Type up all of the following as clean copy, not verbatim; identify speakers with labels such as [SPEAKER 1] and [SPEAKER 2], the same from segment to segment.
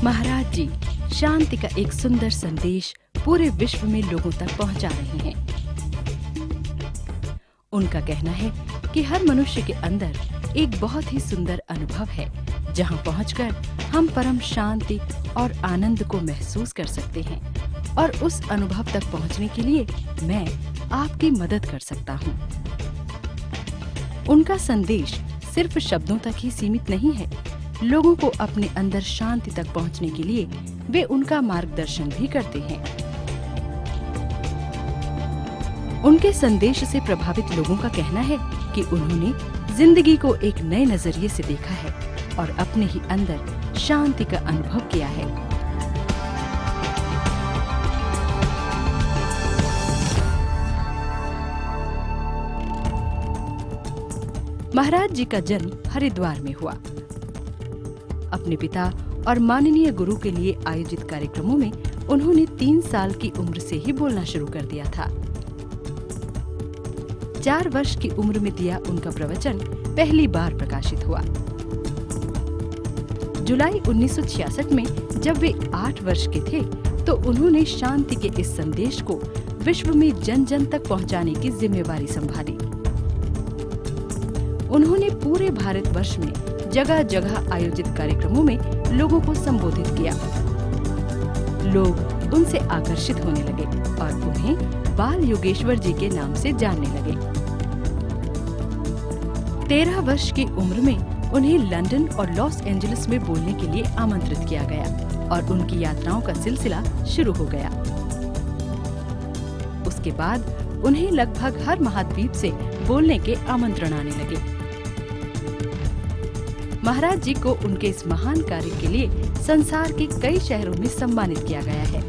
[SPEAKER 1] महाराज जी शांति का एक सुंदर संदेश पूरे विश्व में लोगों तक पहुंचा रहे हैं। उनका कहना है कि हर मनुष्य के अंदर एक बहुत ही सुंदर अनुभव है, जहां पहुंचकर हम परम शांति और आनंद को महसूस कर सकते हैं, और उस अनुभव तक पहुंचने के लिए मैं आपकी मदद कर सकता हूं। उनका संदेश सिर्फ शब्दों तक ही सीमित नहीं है। लोगों को अपने अंदर शांति तक पहुंचने के लिए वे उनका मार्गदर्शन भी करते हैं। उनके संदेश से प्रभावित लोगों का कहना है कि उन्होंने जिंदगी को एक नए नजरिए से देखा है और अपने ही अंदर शांति का अनुभव किया है। महाराज जी का जन्म हरिद्वार में हुआ। अपने पिता और माननीय गुरु के लिए आयोजित कार्यक्रमों में उन्होंने 3 साल की उम्र से ही बोलना शुरू कर दिया था। 4 वर्ष की उम्र में दिया उनका प्रवचन पहली बार प्रकाशित हुआ। जुलाई 1966 में जब वे 8 वर्ष के थे तो उन्होंने शांति के इस संदेश को विश्व में जन जन तक पहुंचाने की जिम्मेवारी संभाली। उन्होंने पूरे भारतवर्ष में जगह जगह आयोजित कार्यक्रमों में लोगों को संबोधित किया। लोग उनसे आकर्षित होने लगे और उन्हें बाल योगेश्वर जी के नाम से जानने लगे। 13 वर्ष की उम्र में उन्हें लंदन और लॉस एंजलिस में बोलने के लिए आमंत्रित किया गया और उनकी यात्राओं का सिलसिला शुरू हो गया। उसके बाद उन्हें लगभग हर महाद्वीप से बोलने के आमंत्रण आने लगे। महाराज जी को उनके इस महान कार्य के लिए संसार के कई शहरों में सम्मानित किया गया है।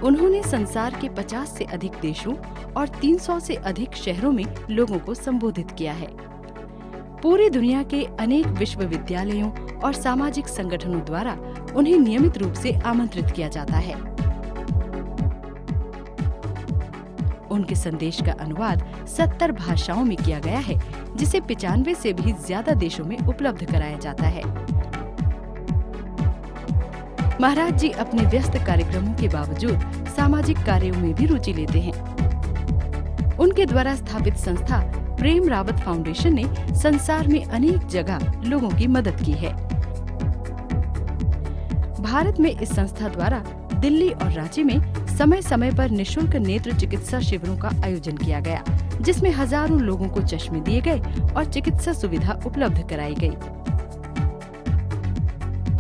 [SPEAKER 1] उन्होंने संसार के 50 से अधिक देशों और 300 से अधिक शहरों में लोगों को संबोधित किया है। पूरी दुनिया के अनेक विश्वविद्यालयों और सामाजिक संगठनों द्वारा उन्हें नियमित रूप से आमंत्रित किया जाता है। उनके संदेश का अनुवाद 70 भाषाओं में किया गया है, जिसे 95 से भी ज्यादा देशों में उपलब्ध कराया जाता है। महाराज जी अपने व्यस्त कार्यक्रमों के बावजूद सामाजिक कार्यों में भी रुचि लेते हैं। उनके द्वारा स्थापित संस्था प्रेम रावत फाउंडेशन ने संसार में अनेक जगह लोगों की मदद की है। भारत में इस संस्था द्वारा दिल्ली और रांची में समय समय पर निशुल्क नेत्र चिकित्सा शिविरों का आयोजन किया गया, जिसमें हजारों लोगों को चश्मे दिए गए और चिकित्सा सुविधा उपलब्ध कराई गई।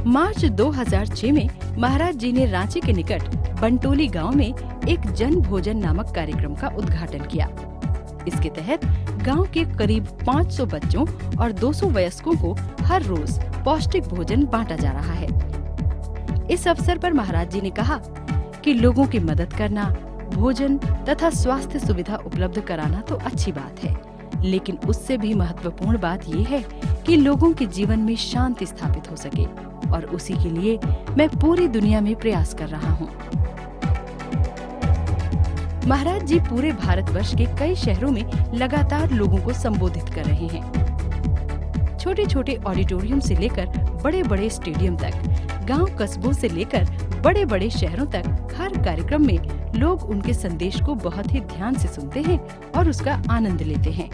[SPEAKER 1] मार्च 2006 में महाराज जी ने रांची के निकट बंटोली गांव में एक जन भोजन नामक कार्यक्रम का उद्घाटन किया। इसके तहत गांव के करीब 500 बच्चों और 200 वयस्कों को हर रोज पौष्टिक भोजन बांटा जा रहा है। इस अवसर पर महाराज जी ने कहा कि लोगों की मदद करना, भोजन तथा स्वास्थ्य सुविधा उपलब्ध कराना तो अच्छी बात है, लेकिन उससे भी महत्वपूर्ण बात ये है कि लोगों के जीवन में शांति स्थापित हो सके, और उसी के लिए मैं पूरी दुनिया में प्रयास कर रहा हूँ। महाराज जी पूरे भारतवर्ष के कई शहरों में लगातार लोगों को संबोधित कर रहे हैं। छोटे छोटे ऑडिटोरियम से लेकर बड़े बड़े स्टेडियम तक, गांव कस्बों से लेकर बड़े बड़े शहरों तक, हर कार्यक्रम में लोग उनके संदेश को बहुत ही ध्यान से सुनते हैं और उसका आनंद लेते हैं।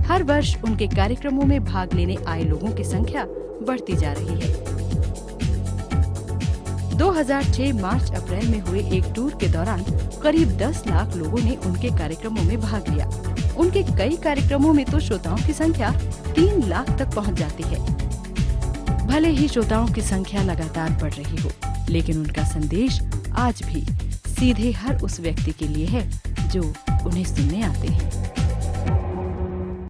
[SPEAKER 1] हर वर्ष उनके कार्यक्रमों में भाग लेने आए लोगों की संख्या बढ़ती जा रही है। 2006 मार्च-अप्रैल में हुए एक टूर के दौरान करीब 10 लाख लोगों ने उनके कार्यक्रमों में भाग लिया। उनके कई कार्यक्रमों में तो श्रोताओं की संख्या 3 लाख तक पहुंच जाती है। भले ही श्रोताओं की संख्या लगातार बढ़ रही हो, लेकिन उनका संदेश आज भी सीधे हर उस व्यक्ति के लिए है जो उन्हें सुनने आते हैं।